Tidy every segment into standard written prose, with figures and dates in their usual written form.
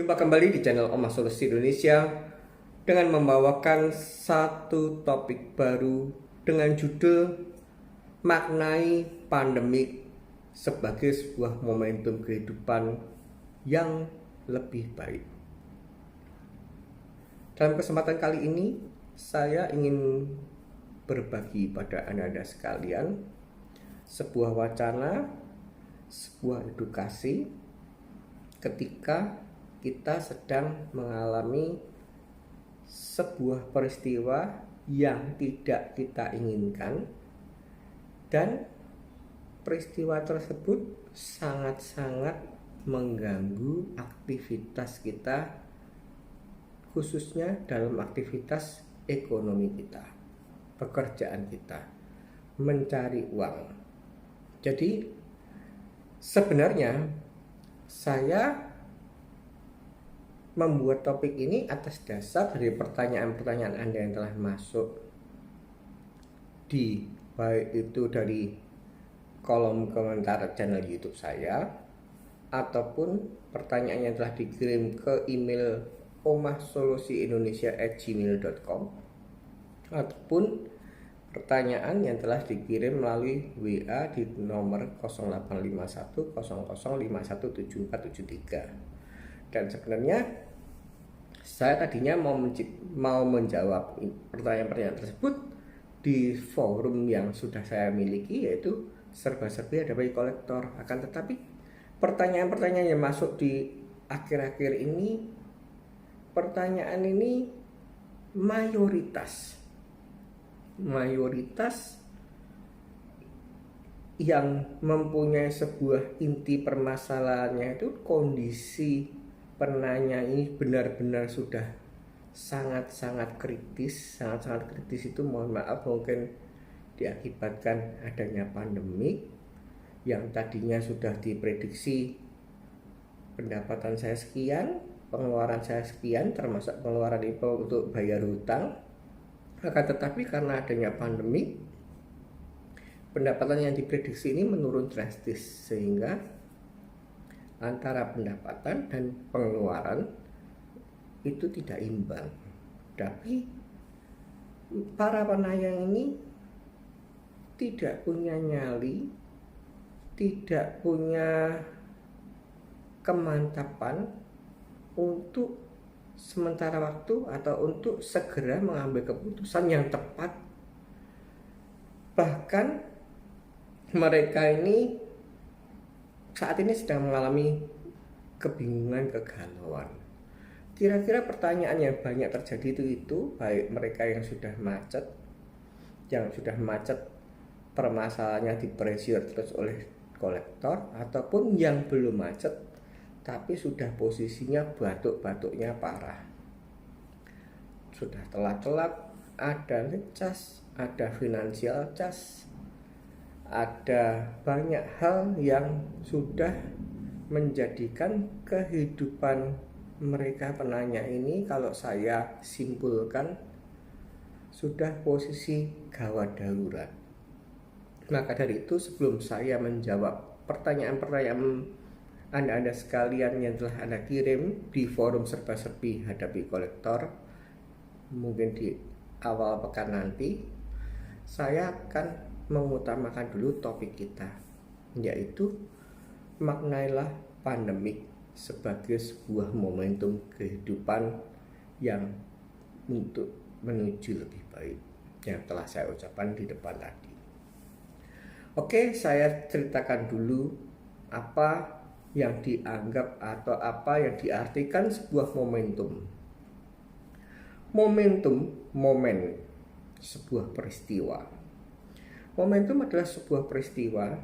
Jumpa kembali di channel Omah Solusi Indonesia dengan membawakan satu topik baru dengan judul Maknai Pandemik sebagai sebuah momentum kehidupan yang lebih baik. Dalam kesempatan kali ini, saya ingin berbagi pada Anda sekalian sebuah wacana, sebuah edukasi ketika kita sedang mengalami sebuah peristiwa yang tidak kita inginkan dan peristiwa tersebut sangat-sangat mengganggu aktivitas kita, khususnya dalam aktivitas ekonomi kita, pekerjaan kita, mencari uang. Jadi sebenarnya saya membuat topik ini atas dasar dari pertanyaan-pertanyaan Anda yang telah masuk di baik itu dari kolom komentar channel YouTube saya ataupun pertanyaan yang telah dikirim ke email omahsolusiindonesia@gmail.com ataupun pertanyaan yang telah dikirim melalui WA di nomor 0851 00517473. Dan sebenarnya saya tadinya mau menjawab pertanyaan-pertanyaan tersebut di forum yang sudah saya miliki, yaitu serba-serbi HDPI kolektor. Akan tetapi pertanyaan-pertanyaan yang masuk di akhir-akhir ini, pertanyaan ini mayoritas yang mempunyai sebuah inti permasalahannya itu kondisi penanya ini benar-benar sudah sangat-sangat kritis. Sangat-sangat kritis itu mohon maaf mungkin diakibatkan adanya pandemi yang tadinya sudah diprediksi pendapatan saya sekian, pengeluaran saya sekian, termasuk pengeluaran itu untuk bayar hutang. Akan tetapi karena adanya pandemi, pendapatan yang diprediksi ini menurun drastis, sehingga antara pendapatan dan pengeluaran itu tidak imbang. Tapi para penayang ini tidak punya nyali, tidak punya kemantapan untuk sementara waktu atau untuk segera mengambil keputusan yang tepat. Bahkan mereka ini saat ini sedang mengalami kebingungan, kegalauan. Kira-kira pertanyaan yang banyak terjadi itu baik mereka yang sudah macet permasalahannya dipressure terus oleh kolektor, ataupun yang belum macet tapi sudah posisinya batuk-batuknya parah, sudah telat-telat, ada ngecas, ada financial charge, ada banyak hal yang sudah menjadikan kehidupan mereka penanya ini, kalau saya simpulkan, sudah posisi gawat darurat. Maka dari itu, sebelum saya menjawab pertanyaan-pertanyaan Anda sekalian yang telah Anda kirim di forum serba-serbi HDPI kolektor, mungkin di awal pekan nanti, saya akan mengutamakan dulu topik kita, yaitu maknailah pandemik sebagai sebuah momentum kehidupan yang untuk menuju lebih baik, yang telah saya ucapkan di depan tadi. Oke, saya ceritakan dulu apa yang dianggap atau apa yang diartikan sebuah momentum. Momen sebuah peristiwa. Momentum adalah sebuah peristiwa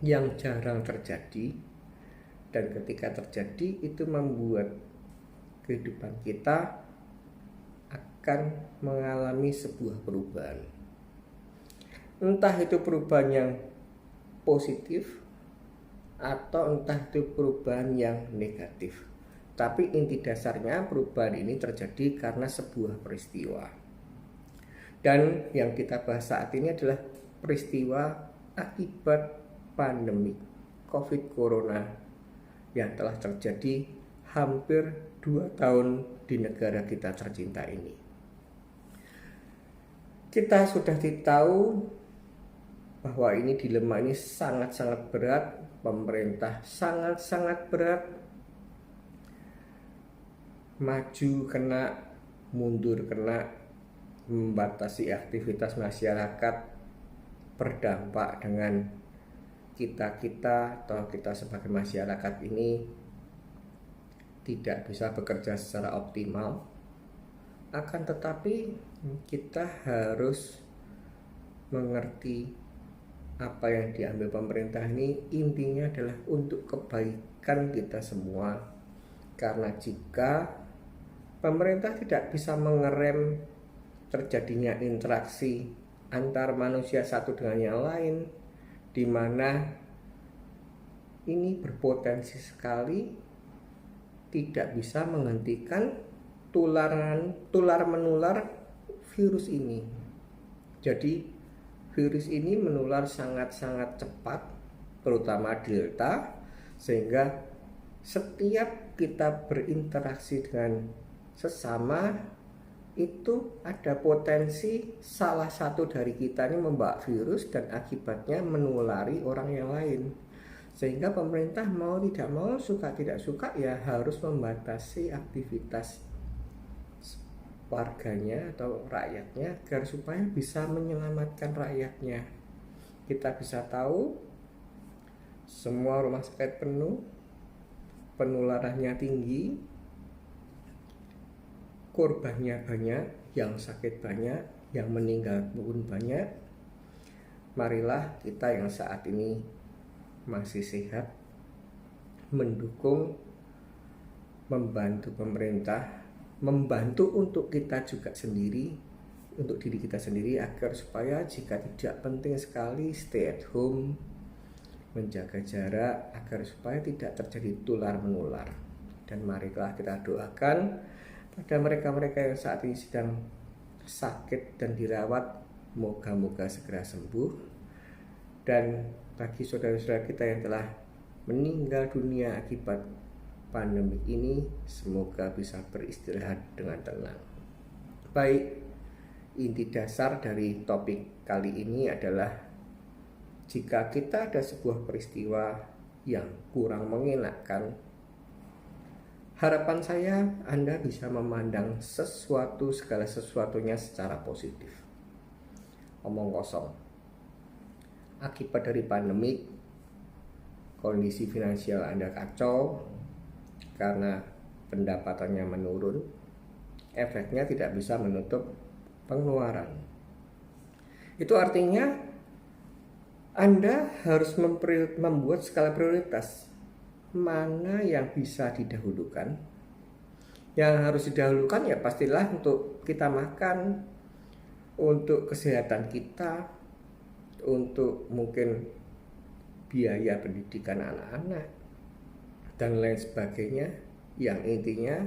yang jarang terjadi, dan ketika terjadi itu membuat kehidupan kita akan mengalami sebuah perubahan. Entah itu perubahan yang positif atau entah itu perubahan yang negatif. Tapi inti dasarnya perubahan ini terjadi karena sebuah peristiwa. Dan yang kita bahas saat ini adalah peristiwa akibat pandemi COVID Corona yang telah terjadi hampir 2 tahun di negara kita tercinta ini. Kita sudah tahu bahwa ini dilema ini sangat-sangat berat, pemerintah sangat-sangat berat, maju kena, mundur kena, membatasi aktivitas masyarakat, berdampak dengan kita atau kita sebagai masyarakat ini tidak bisa bekerja secara optimal. Akan tetapi kita harus mengerti apa yang diambil pemerintah ini intinya adalah untuk kebaikan kita semua. Karena jika pemerintah tidak bisa mengerem terjadinya interaksi antar manusia satu dengan yang lain, di mana ini berpotensi sekali tidak bisa menghentikan tular menular virus ini. Jadi virus ini menular sangat-sangat cepat, terutama Delta, sehingga setiap kita berinteraksi dengan sesama itu ada potensi salah satu dari kita ini membawa virus dan akibatnya menulari orang yang lain. Sehingga pemerintah mau tidak mau, suka tidak suka ya harus membatasi aktivitas warganya atau rakyatnya agar supaya bisa menyelamatkan rakyatnya. Kita bisa tahu semua rumah sakit penuh, penularannya tinggi, korbannya banyak, yang sakit banyak, yang meninggal pun banyak. Marilah kita yang saat ini masih sehat mendukung, membantu pemerintah, membantu untuk kita juga sendiri, untuk diri kita sendiri, agar supaya jika tidak penting sekali stay at home, menjaga jarak, agar supaya tidak terjadi tular menular. Dan marilah kita doakan pada mereka-mereka yang saat ini sedang sakit dan dirawat, moga-moga segera sembuh. Dan bagi saudara-saudara kita yang telah meninggal dunia akibat pandemi ini, semoga bisa beristirahat dengan tenang. Baik, inti dasar dari topik kali ini adalah jika kita ada sebuah peristiwa yang kurang mengenakan, harapan saya Anda bisa memandang segala sesuatunya secara positif. Omong kosong. Akibat dari pandemi, kondisi finansial Anda kacau karena pendapatannya menurun, efeknya tidak bisa menutup pengeluaran. Itu artinya Anda harus membuat skala prioritas. Mana yang bisa didahulukan? Yang harus didahulukan ya pastilah untuk kita makan, untuk kesehatan kita, untuk mungkin biaya pendidikan anak-anak dan lain sebagainya. Yang intinya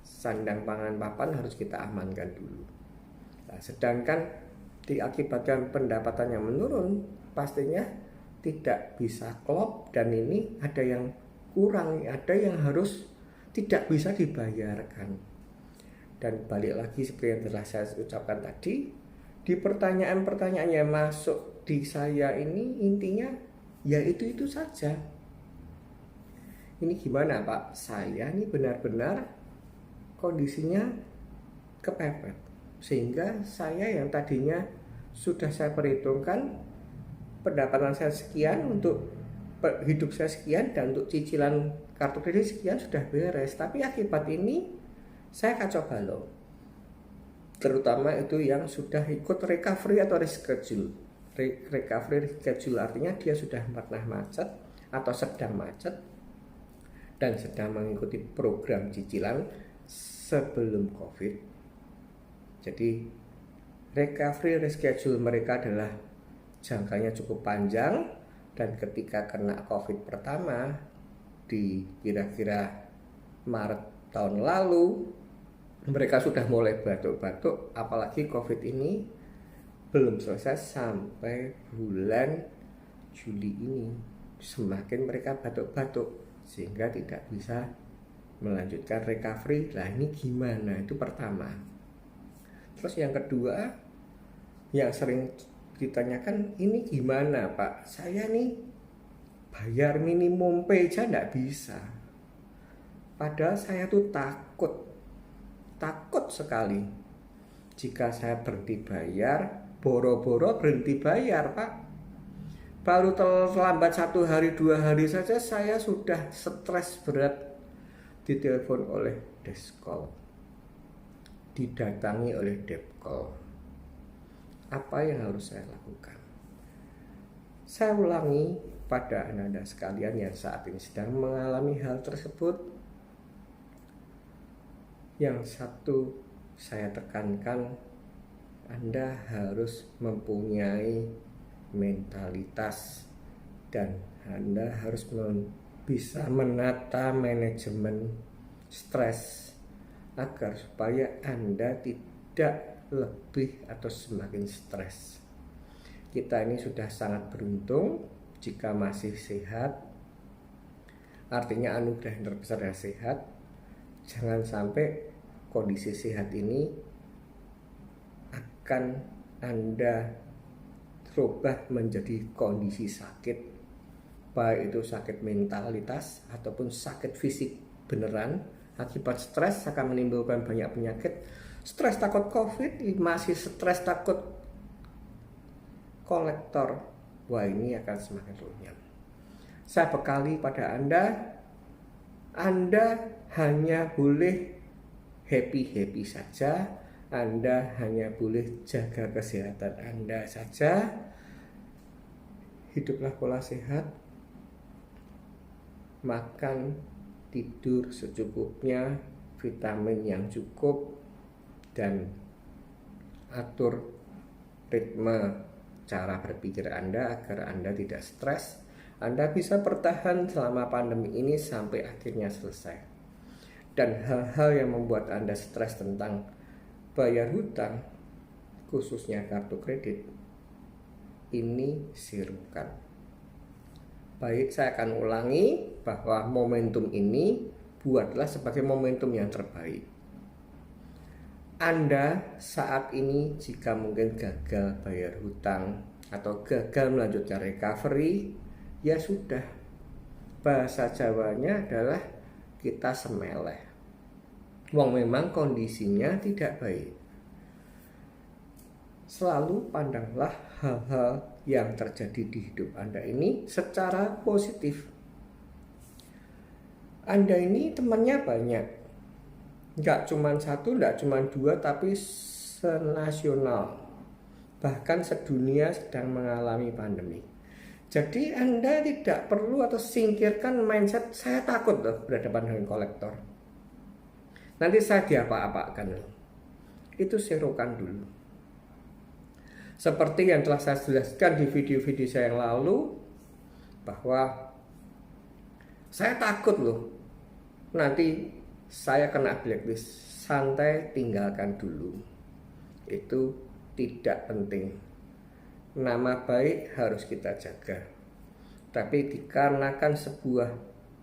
sandang pangan papan harus kita amankan dulu. Nah, sedangkan diakibatkan pendapatan yang menurun, pastinya tidak bisa klop, dan ini ada yang kurang, ada yang harus tidak bisa dibayarkan. Dan balik lagi seperti yang telah saya ucapkan tadi, di pertanyaan-pertanyaan yang masuk di saya ini intinya ya itu saja. Ini gimana Pak? Saya ini benar-benar kondisinya kepepet, sehingga saya yang tadinya sudah saya perhitungkan pendapatan saya sekian, untuk hidup saya sekian, dan untuk cicilan kartu kredit sekian sudah beres. Tapi akibat ini saya kacau balau, terutama itu yang sudah ikut recovery atau reschedule. Recovery reschedule artinya dia sudah pernah macet atau sedang macet dan sedang mengikuti program cicilan sebelum COVID. Jadi recovery reschedule mereka adalah jangkanya cukup panjang, dan ketika kena COVID pertama di kira-kira Maret tahun lalu, mereka sudah mulai batuk-batuk, apalagi COVID ini belum selesai sampai bulan Juli ini. Semakin mereka batuk-batuk sehingga tidak bisa melanjutkan recovery. Lah ini gimana? Itu pertama. Terus yang kedua, yang sering ditanyakan, ini gimana Pak? Saya nih bayar minimum pay aja nggak bisa. Padahal saya tuh takut sekali. Jika saya berhenti bayar, boro-boro berhenti bayar Pak. Baru terlambat 1 hari 2 hari saja saya sudah stres berat, ditelepon oleh deskol, didatangi oleh depkol. Apa yang harus saya lakukan? Saya ulangi pada Anda sekalian yang saat ini sedang mengalami hal tersebut. Yang satu saya tekankan, Anda harus mempunyai mentalitas dan Anda harus bisa menata manajemen stres agar supaya Anda tidak lebih atau semakin stres. Kita ini sudah sangat beruntung jika masih sehat, artinya anugerah yang terbesar adalah sehat. Jangan sampai kondisi sehat ini akan Anda berubah menjadi kondisi sakit, baik itu sakit mentalitas ataupun sakit fisik beneran. Akibat stres akan menimbulkan banyak penyakit. Stres takut COVID, masih stres takut kolektor, wah ini akan semakin runyam. Saya bekali pada Anda hanya boleh happy saja, Anda hanya boleh jaga kesehatan Anda saja. Hiduplah pola sehat, makan, tidur secukupnya, vitamin yang cukup, dan atur ritme cara berpikir Anda agar Anda tidak stres. Anda bisa bertahan selama pandemi ini sampai akhirnya selesai. Dan hal-hal yang membuat Anda stres tentang bayar hutang, khususnya kartu kredit, ini sirukan. Baik, saya akan ulangi bahwa momentum ini buatlah sebagai momentum yang terbaik. Anda saat ini jika mungkin gagal bayar hutang atau gagal melanjutkan recovery, ya sudah. Bahasa Jawanya adalah kita semeleh. Wong memang kondisinya tidak baik. Selalu pandanglah hal-hal yang terjadi di hidup Anda ini secara positif. Anda ini temannya banyak, nggak cuma satu, nggak cuma dua, tapi senasional, bahkan sedunia sedang mengalami pandemi. Jadi Anda tidak perlu atau singkirkan mindset saya takut loh berhadapan dengan kolektor, nanti saya diapa-apakan. Itu serukan dulu. Seperti yang telah saya jelaskan di video-video saya yang lalu, bahwa saya takut loh nanti saya kena blacklist. Santai, tinggalkan dulu. Itu tidak penting. Nama baik harus kita jaga. Tapi dikarenakan sebuah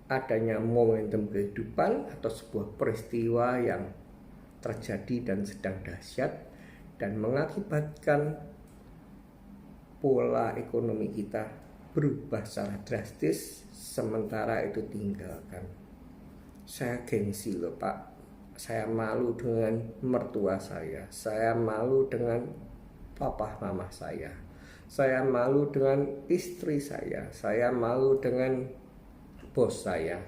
adanya momentum kehidupan atau sebuah peristiwa yang terjadi dan sedang dahsyat dan mengakibatkan pola ekonomi kita berubah secara drastis, sementara itu tinggalkan. Saya gengsi loh Pak, saya malu dengan mertua saya malu dengan papa mama saya malu dengan istri saya malu dengan bos saya.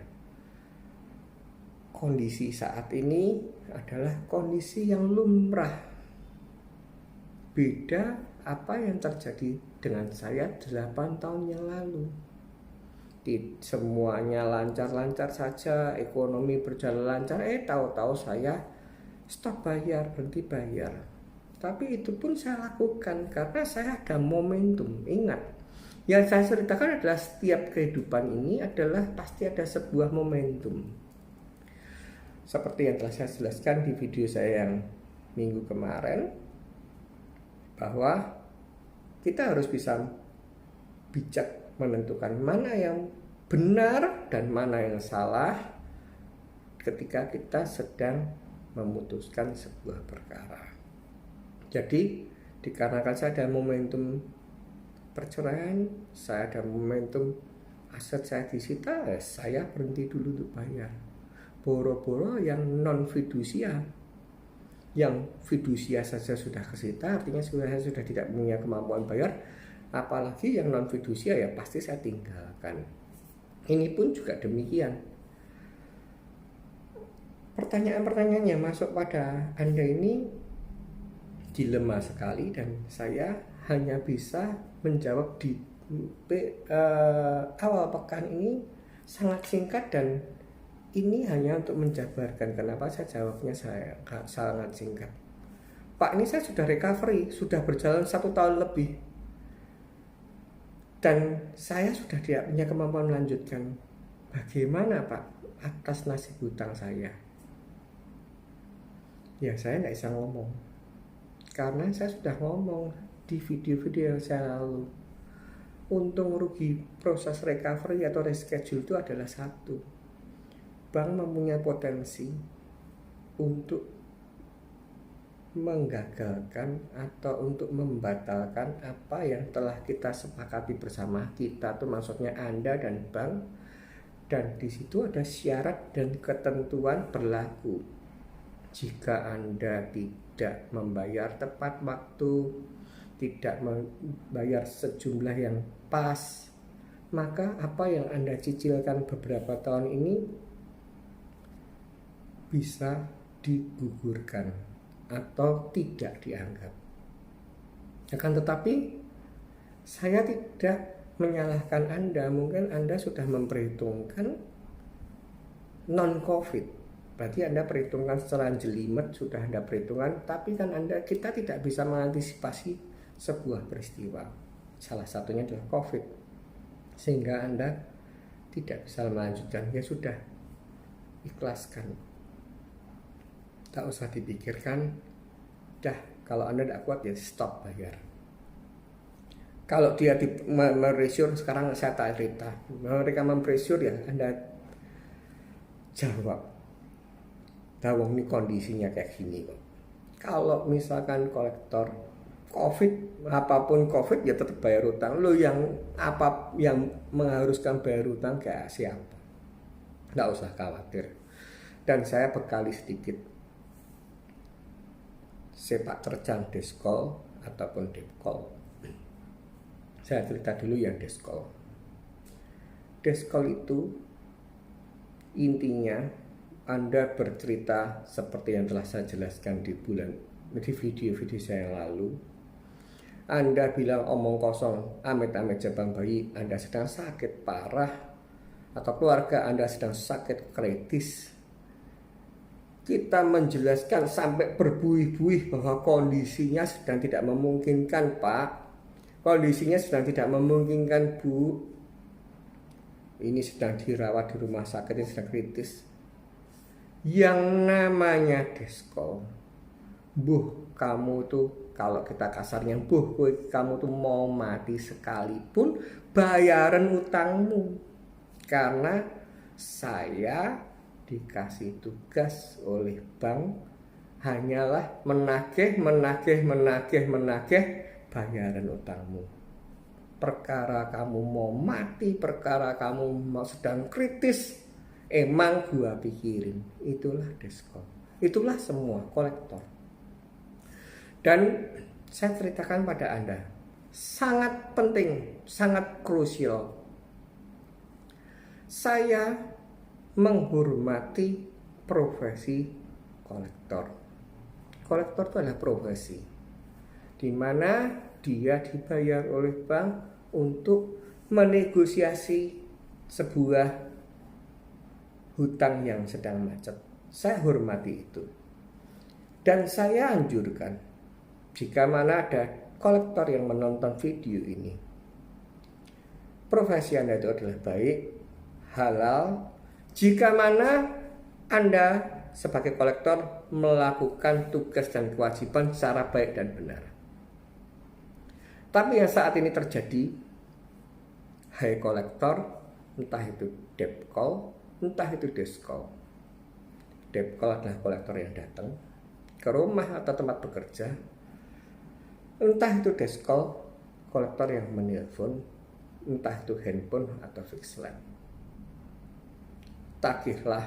Kondisi saat ini adalah kondisi yang lumrah. Beda apa yang terjadi dengan saya 8 tahun yang lalu. Semuanya lancar-lancar saja, ekonomi berjalan lancar, tahu-tahu saya stop bayar, berhenti bayar. Tapi itu pun saya lakukan karena saya ada momentum. Ingat, yang saya ceritakan adalah setiap kehidupan ini adalah pasti ada sebuah momentum. Seperti yang telah saya jelaskan di video saya yang minggu kemarin, bahwa kita harus bisa bijak menentukan mana yang benar dan mana yang salah, ketika kita sedang memutuskan sebuah perkara. Jadi dikarenakan saya ada momentum perceraian, saya ada momentum aset saya disita, saya berhenti dulu untuk bayar. Boro-boro yang non fidusia, yang fidusia saja sudah kesita, artinya saya sudah tidak punya kemampuan bayar, apalagi yang non fidusia ya pasti saya tinggalkan. Ini pun juga demikian. Pertanyaan-pertanyaan yang masuk pada Anda ini dilema sekali, dan saya hanya bisa menjawab di awal pekan ini sangat singkat, dan ini hanya untuk menjabarkan kenapa saya jawabnya saya sangat singkat. Pak, ini saya sudah recovery, sudah berjalan 1 tahun lebih, dan saya sudah tidak punya kemampuan melanjutkan. Bagaimana Pak atas nasib hutang saya? Ya saya tidak bisa ngomong, karena saya sudah ngomong di video-video yang saya lalu. Untung rugi proses recovery atau reschedule itu adalah satu. Bank mempunyai potensi untuk menggagalkan atau untuk membatalkan apa yang telah kita sepakati bersama. Kita tuh maksudnya Anda dan bank, dan di situ ada syarat dan ketentuan berlaku. Jika Anda tidak membayar tepat waktu, tidak membayar sejumlah yang pas, maka apa yang Anda cicilkan beberapa tahun ini bisa digugurkan atau tidak dianggap. Akan tetapi saya tidak menyalahkan Anda. Mungkin Anda sudah memperhitungkan non-COVID, berarti Anda perhitungkan secara jelimet, sudah Anda perhitungkan, tapi kan kita tidak bisa mengantisipasi sebuah peristiwa. Salah satunya adalah COVID, sehingga Anda tidak bisa melanjutkan. Ya sudah, ikhlaskan, tak usah dipikirkan. Dah, kalau Anda tidak kuat ya stop bayar. Kalau dia meresure, sekarang saya tak cerita, mereka mempresure ya Anda jawab, Dawong ini kondisinya kayak gini kok. Kalau misalkan kolektor COVID, apapun COVID ya tetap bayar utang. Lo yang mengharuskan bayar utang kayak siapa? Nggak usah khawatir. Dan saya bekali sedikit sepak terjang deskol ataupun depkol. Saya cerita dulu yang deskol. Deskol itu intinya Anda bercerita seperti yang telah saya jelaskan di video-video saya yang lalu. Anda bilang omong kosong, amit-amit jabang bayi, Anda sedang sakit parah, atau keluarga Anda sedang sakit kritis. Kita menjelaskan sampai berbuih-buih bahwa kondisinya sedang tidak memungkinkan, Pak. Kondisinya sedang tidak memungkinkan, Bu. Ini sedang dirawat di rumah sakit, ini sedang kritis. Yang namanya deskol, kamu tuh, kalau kita kasarnya, kamu tuh mau mati sekalipun bayaran utangmu. Karena saya dikasih tugas oleh bank hanyalah menagih bayaran utangmu. Perkara kamu mau mati, perkara kamu mau sedang kritis, emang gua pikirin. Itulah deskol, itulah semua kolektor. Dan saya ceritakan pada Anda, sangat penting, sangat krusial. Saya menghormati profesi kolektor. Kolektor itu adalah profesi di mana dia dibayar oleh bank untuk menegosiasi sebuah hutang yang sedang macet. Saya hormati itu. Dan saya anjurkan, jika mana ada kolektor yang menonton video ini, profesi Anda itu adalah baik, halal, jika mana Anda sebagai kolektor melakukan tugas dan kewajiban secara baik dan benar. Tapi yang saat ini terjadi, hai kolektor, entah itu depkol, entah itu deskol, Debt call adalah kolektor yang datang ke rumah atau tempat bekerja, entah itu desk call, kolektor yang menelpon, entah itu handphone atau fixed line. Tagihlah,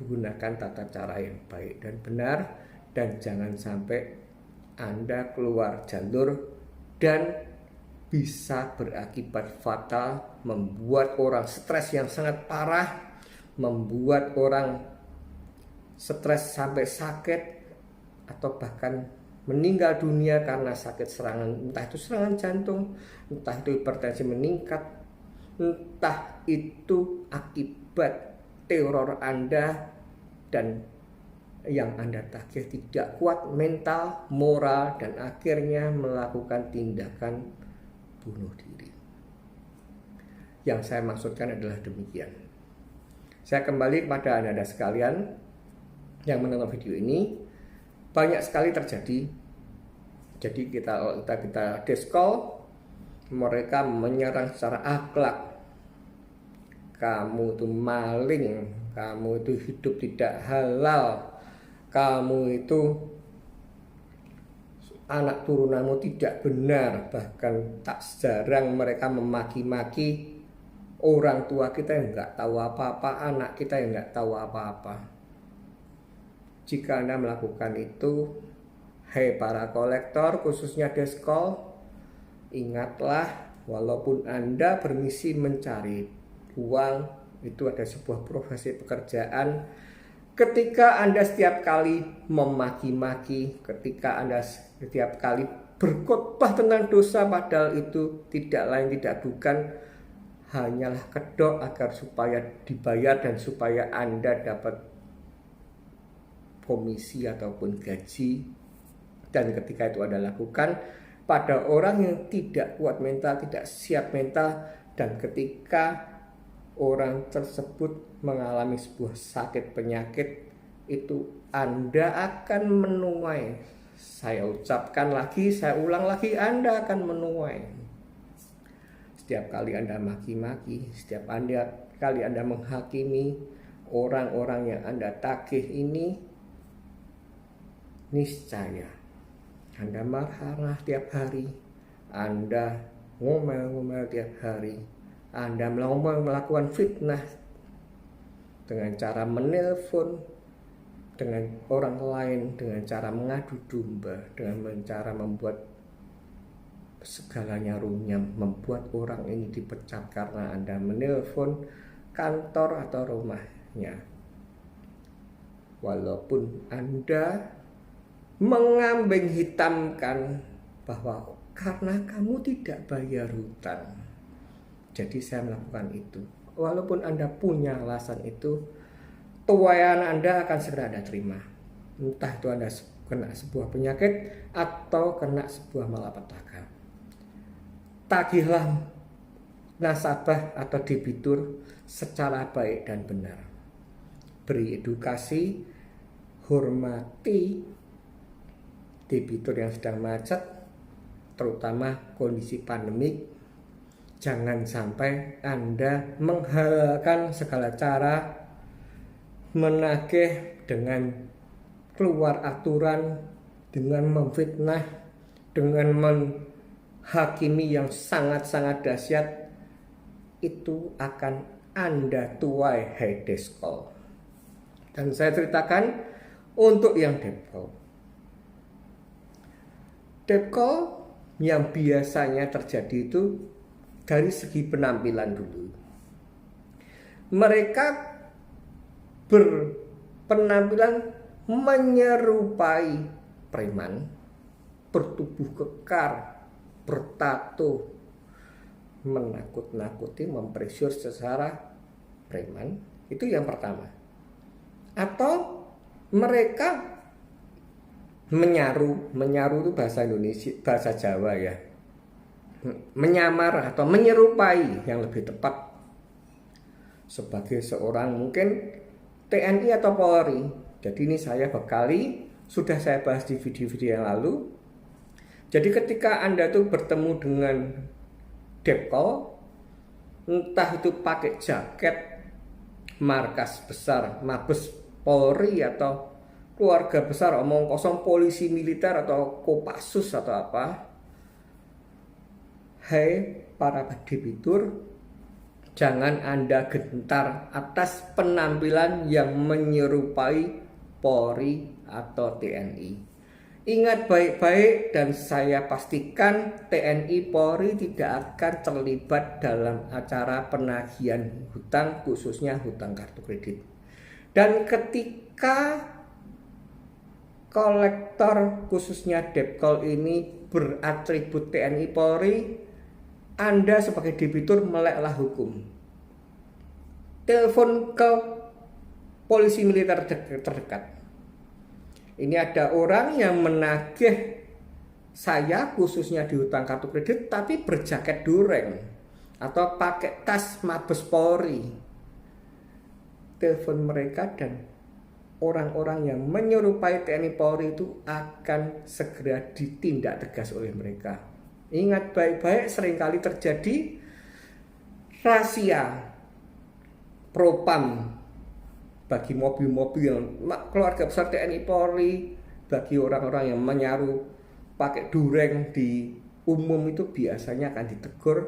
gunakan tata cara yang baik dan benar, dan jangan sampai Anda keluar jalur dan bisa berakibat fatal, membuat orang stres yang sangat parah, membuat orang stres sampai sakit, atau bahkan meninggal dunia karena sakit serangan, entah itu serangan jantung, entah itu hipertensi meningkat, entah itu akibat teror Anda dan yang Anda tagih tidak kuat mental, moral, dan akhirnya melakukan tindakan bunuh diri. Yang saya maksudkan adalah demikian. Saya kembali kepada Anda sekalian yang menonton video ini. Banyak sekali terjadi. Jadi kita desk call, mereka menyerang secara akhlak. Kamu itu maling, kamu itu hidup tidak halal, kamu itu anak turunanmu tidak benar. Bahkan tak jarang mereka memaki-maki orang tua kita yang nggak tahu apa-apa, anak kita yang nggak tahu apa-apa. Jika Anda melakukan itu, hai para kolektor, khususnya desk call, ingatlah, walaupun Anda bermisi mencari uang, itu ada sebuah profesi pekerjaan. Ketika Anda setiap kali memaki-maki, ketika Anda setiap kali berkhotbah tentang dosa, padahal itu tidak lain tidak bukan hanyalah kedok agar supaya dibayar dan supaya Anda dapat komisi ataupun gaji. Dan ketika itu Anda lakukan pada orang yang tidak kuat mental, tidak siap mental, dan ketika orang tersebut mengalami sebuah sakit penyakit, itu Anda akan menuai. Saya ucapkan lagi, saya ulang lagi, Anda akan menuai. Setiap kali Anda maki-maki, setiap kali Anda menghakimi orang-orang yang Anda tagih ini, niscaya Anda marah tiap hari, Anda ngomel-ngomel tiap hari, Anda melakukan fitnah dengan cara menelpon dengan orang lain, dengan cara mengadu domba, dengan cara membuat segalanya runyam, membuat orang ini dipecat karena Anda menelpon kantor atau rumahnya. Walaupun Anda mengambing hitamkan bahwa karena kamu tidak bayar hutang, jadi saya melakukan itu. Walaupun Anda punya alasan itu, tuaian Anda akan segera Anda terima. Entah itu Anda kena sebuah penyakit atau kena sebuah malapetaka. Tagihlah nasabah atau debitur secara baik dan benar. Beri edukasi, hormati debitur yang sedang macet, terutama kondisi pandemik. Jangan sampai Anda menghalalkan segala cara, menagih dengan keluar aturan, dengan memfitnah, dengan menghakimi yang sangat-sangat dahsyat. Itu akan Anda tuai, hai desk call. Dan saya ceritakan untuk yang debt call. Debt call yang biasanya terjadi itu dari segi penampilan dulu. Mereka berpenampilan menyerupai preman, bertubuh kekar, bertato, menakut-nakuti, mempressure secara preman. Itu yang pertama. Atau mereka menyaru itu bahasa Indonesia, bahasa Jawa ya. Menyamar atau menyerupai yang lebih tepat sebagai seorang mungkin TNI atau Polri. Jadi ini saya bekali, sudah saya bahas di video-video yang lalu. Jadi ketika Anda tuh bertemu dengan debt call, entah itu pakai jaket markas besar Mabes Polri atau keluarga besar omong kosong, polisi militer atau Kopassus atau apa. Hai para debitur, jangan Anda gentar atas penampilan yang menyerupai Polri atau TNI. Ingat baik-baik, dan saya pastikan TNI Polri tidak akan terlibat dalam acara penagihan hutang, khususnya hutang kartu kredit. Dan ketika kolektor khususnya debt call ini beratribut TNI Polri, Anda sebagai debitur meleklah hukum. Telepon ke polisi militer terdekat. Ini ada orang yang menagih saya khususnya di hutang kartu kredit tapi berjaket dureng atau pakai tas Mabes Polri. Telepon mereka dan orang-orang yang menyerupai TNI Polri itu akan segera ditindak tegas oleh mereka. Ingat baik-baik, seringkali terjadi rahasia propam bagi mobil-mobil yang keluarga besar TNI Polri, bagi orang-orang yang menyaru pakai dureng di umum itu biasanya akan ditegur,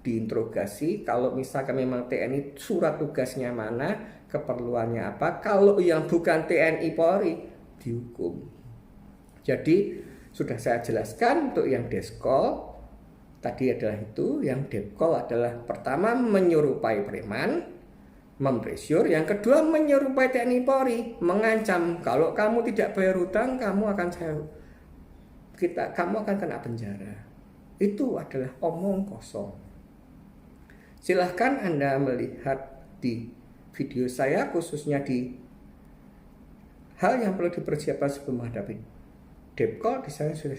diinterogasi. Kalau misalkan memang TNI, surat tugasnya mana, keperluannya apa. Kalau yang bukan TNI Polri, dihukum. Jadi sudah saya jelaskan untuk yang deskol tadi adalah itu. Yang deskol adalah pertama menyerupai preman, mempressure. Yang kedua menyerupai TNI Polri, mengancam kalau kamu tidak bayar hutang kamu akan kena penjara. Itu adalah omong kosong. Silahkan Anda melihat di video saya, khususnya di hal yang perlu dipersiapkan sebelum menghadapi debt call. Di sana sudah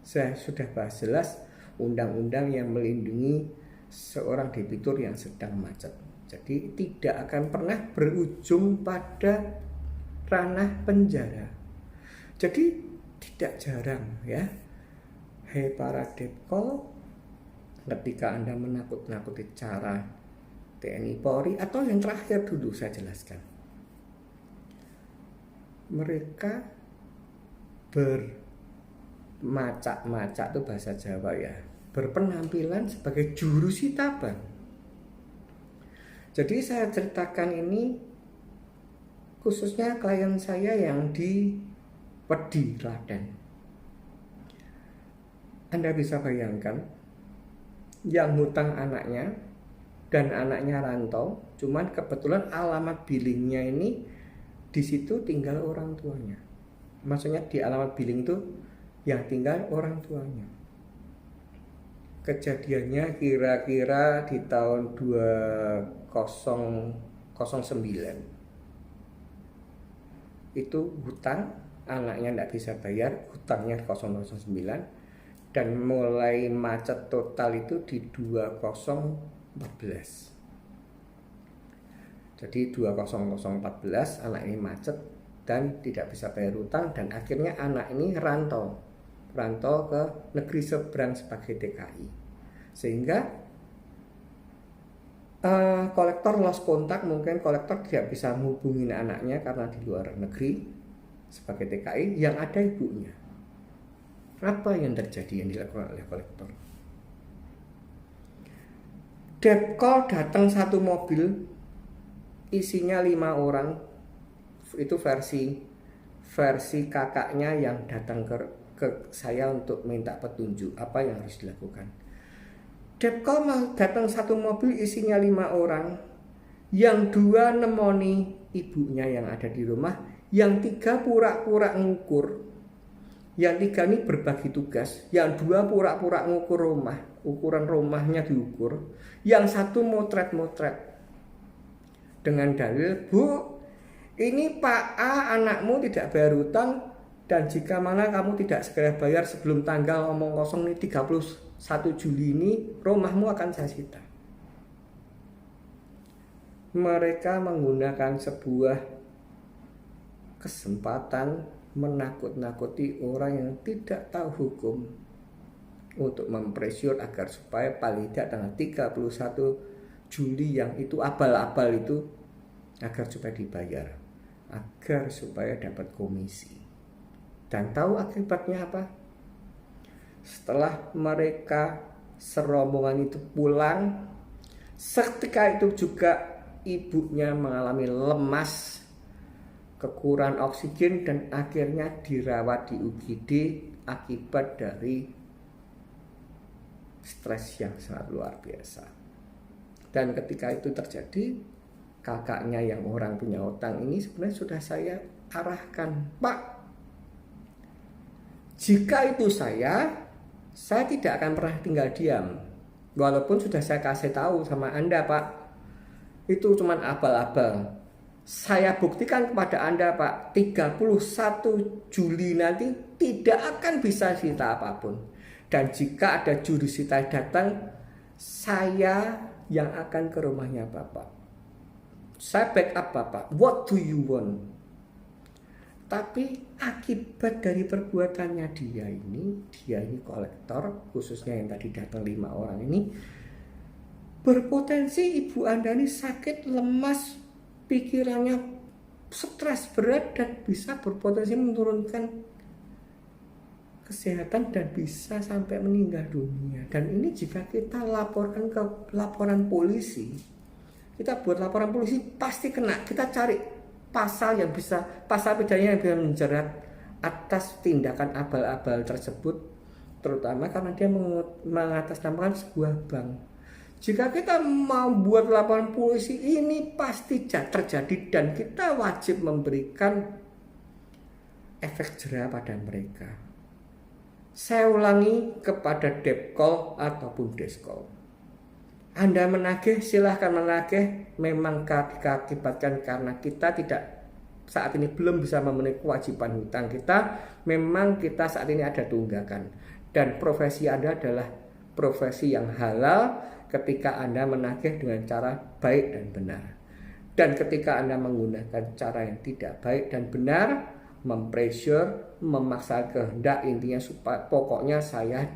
saya sudah bahas jelas undang-undang yang melindungi seorang debitur yang sedang macet. Jadi tidak akan pernah berujung pada ranah penjara. Jadi tidak jarang ya, hai para debt call, ketika Anda menakut-nakuti cara TNI Polri, atau yang terakhir dulu saya jelaskan, mereka bermacak-macak, itu bahasa Jawa ya, berpenampilan sebagai juru sitaban. Jadi saya ceritakan ini khususnya klien saya yang di Pedi, Klaten. Anda bisa bayangkan, yang hutang anaknya dan anaknya rantau, cuman kebetulan alamat billingnya ini di situ tinggal orang tuanya. Maksudnya di alamat billing itu yang tinggal orang tuanya. Kejadiannya kira-kira di tahun 2009. Itu hutang, anaknya tidak bisa bayar, hutangnya 009, dan mulai macet total itu di 2014. Jadi 2014 anak ini macet dan tidak bisa bayar hutang, dan akhirnya anak ini rantau ke negeri seberang sebagai TKI, sehingga kolektor lost kontak. Mungkin kolektor tidak bisa menghubungi anaknya karena di luar negeri sebagai TKI, yang ada ibunya. Apa yang terjadi yang dilakukan oleh kolektor? Debt call datang satu mobil, isinya 5 orang. Itu versi kakaknya yang datang ke saya untuk minta petunjuk apa yang harus dilakukan. Debt call datang satu mobil isinya 5 orang, yang 2 nemoni ibunya yang ada di rumah, yang 3 pura-pura ngukur, yang 3 ini berbagi tugas, yang 2 pura-pura ngukur rumah, ukuran rumahnya diukur, yang 1 motret-motret dengan dalil, "Bu, ini Pak A anakmu tidak bayar hutang, dan jika mana kamu tidak segera bayar sebelum tanggal omong kosong ini 31 Juli ini, rumahmu akan saya sita." Mereka menggunakan sebuah kesempatan menakut-nakuti orang yang tidak tahu hukum untuk mempressure agar supaya paling tidak tanggal 31 Juli yang itu abal-abal itu agar supaya dibayar. agar supaya dapat komisi. Dan tahu akibatnya apa? Setelah mereka serombongan itu pulang, seketika itu juga ibunya mengalami lemas, kekurangan oksigen, dan akhirnya dirawat di UGD akibat dari stres yang sangat luar biasa. Dan ketika itu terjadi, kakaknya yang orang punya utang ini sebenarnya sudah saya arahkan, Pak, jika itu saya tidak akan pernah tinggal diam. Walaupun sudah saya kasih tahu sama Anda, Pak, itu cuma abal-abal. Saya buktikan kepada Anda, Pak, 31 Juli nanti tidak akan bisa disita apapun. Dan jika ada jurusita datang, saya yang akan ke rumahnya Bapak. Saya backup Bapak. What do you want? Tapi akibat dari perbuatannya dia ini kolektor, khususnya yang tadi datang 5 orang ini, berpotensi ibu Anda ini sakit, lemas, pikirannya stres berat, dan bisa berpotensi menurunkan kesehatan dan bisa sampai meninggal dunia. Dan ini jika kita laporkan ke laporan polisi, kita buat laporan polisi pasti kena. Kita cari pasal pidana yang bisa menjerat atas tindakan abal-abal tersebut, terutama karena dia mengatasnamakan sebuah bank. Jika kita mau buat laporan polisi, ini pasti terjadi dan kita wajib memberikan efek jera pada mereka. Saya ulangi kepada Depkol ataupun Deskol. Anda menagih, silahkan menagih. Memang diakibatkan karena kita saat ini belum bisa memenuhi kewajiban hutang kita. Memang kita saat ini ada tunggakan. Dan profesi Anda adalah profesi yang halal ketika Anda menagih dengan cara baik dan benar. Dan ketika Anda menggunakan cara yang tidak baik dan benar, mempressure, memaksa kehendak, intinya supaya pokoknya saya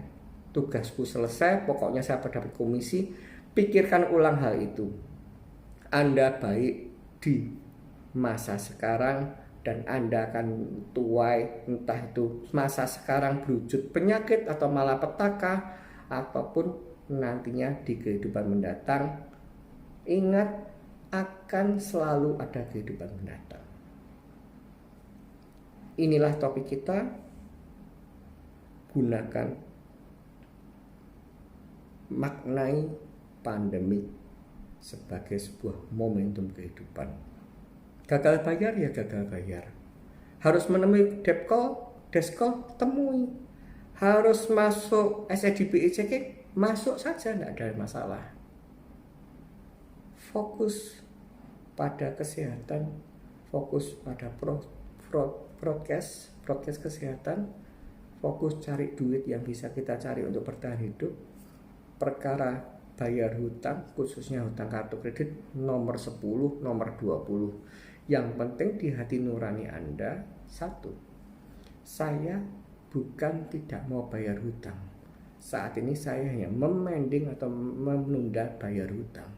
tugasku selesai, pokoknya saya dapat komisi. Pikirkan ulang hal itu. Anda baik di masa sekarang dan Anda akan tuai, entah itu masa sekarang berwujud penyakit atau malapetaka ataupun nantinya di kehidupan mendatang. Ingat, akan selalu ada kehidupan mendatang. Inilah topik kita. Gunakan, maknai pandemi sebagai sebuah momentum kehidupan. Gagal bayar ya gagal bayar. Harus menemui Deskol, temui. Harus masuk SEDB ICK, masuk saja, tidak ada masalah. Fokus pada kesehatan, fokus pada broadcast kesehatan, fokus cari duit yang bisa kita cari untuk bertahan hidup. Perkara bayar hutang, khususnya hutang kartu kredit, nomor 10, nomor 20. Yang penting di hati nurani Anda, satu, saya bukan tidak mau bayar hutang. Saat ini saya hanya memending atau menunda bayar hutang.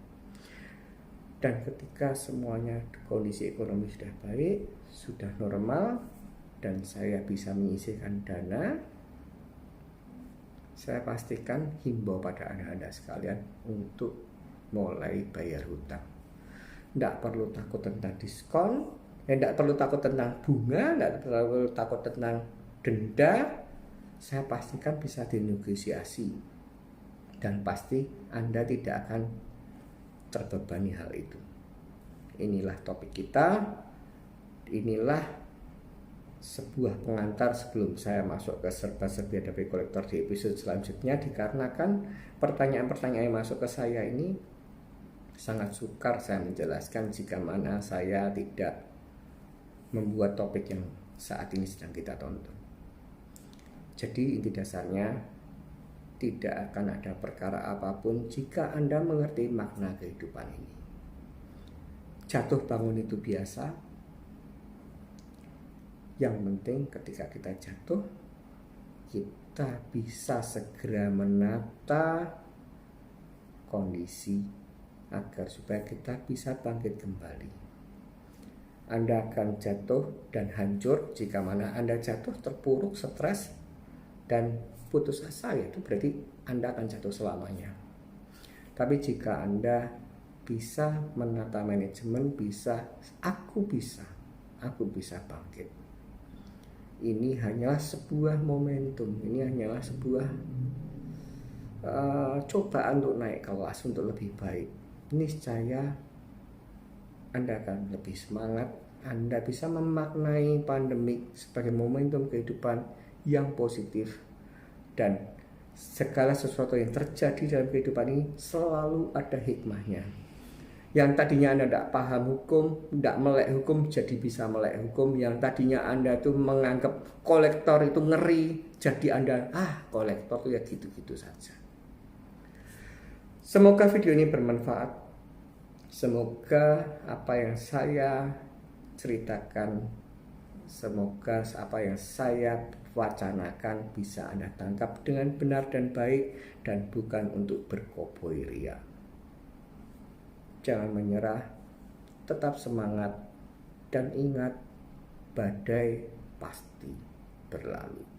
Dan ketika semuanya kondisi ekonomi sudah baik, sudah normal, dan saya bisa menyisihkan dana, saya pastikan himbau pada Anda sekalian untuk mulai bayar hutang. Tidak perlu takut tentang diskon, tidak perlu takut tentang bunga, tidak perlu takut tentang denda. Saya pastikan bisa dinegosiasi, dan pasti Anda tidak akan terbebani hal itu. Inilah topik kita. Inilah sebuah pengantar sebelum saya masuk ke serba-serbi Hadapi Kolektor di episode selanjutnya, dikarenakan pertanyaan-pertanyaan yang masuk ke saya ini sangat sukar saya menjelaskan jika mana saya tidak membuat topik yang saat ini sedang kita tonton. Jadi inti dasarnya, tidak akan ada perkara apapun jika Anda mengerti makna kehidupan ini. Jatuh bangun itu biasa. Yang penting ketika kita jatuh, kita bisa segera menata kondisi agar supaya kita bisa bangkit kembali. Anda akan jatuh dan hancur jika mana Anda jatuh terpuruk, stres, dan putus asa, itu berarti Anda akan jatuh selamanya. Tapi jika Anda bisa menata manajemen, aku bisa bangkit. Ini hanyalah sebuah momentum, ini hanyalah sebuah cobaan untuk naik kelas, untuk lebih baik. Niscaya Anda akan lebih semangat. Anda bisa memaknai pandemik sebagai momentum kehidupan yang positif, dan segala sesuatu yang terjadi dalam kehidupan ini selalu ada hikmahnya. Yang tadinya Anda tidak paham hukum, tidak melek hukum, jadi bisa melek hukum. Yang tadinya Anda tuh menganggap kolektor itu ngeri, jadi Anda kolektor tuh ya gitu-gitu saja. Semoga video ini bermanfaat. Semoga apa yang saya ceritakan, semoga apa yang saya wacanakan bisa Anda tangkap dengan benar dan baik, dan bukan untuk berkoboi ria. Jangan menyerah, tetap semangat, dan ingat, badai pasti berlalu.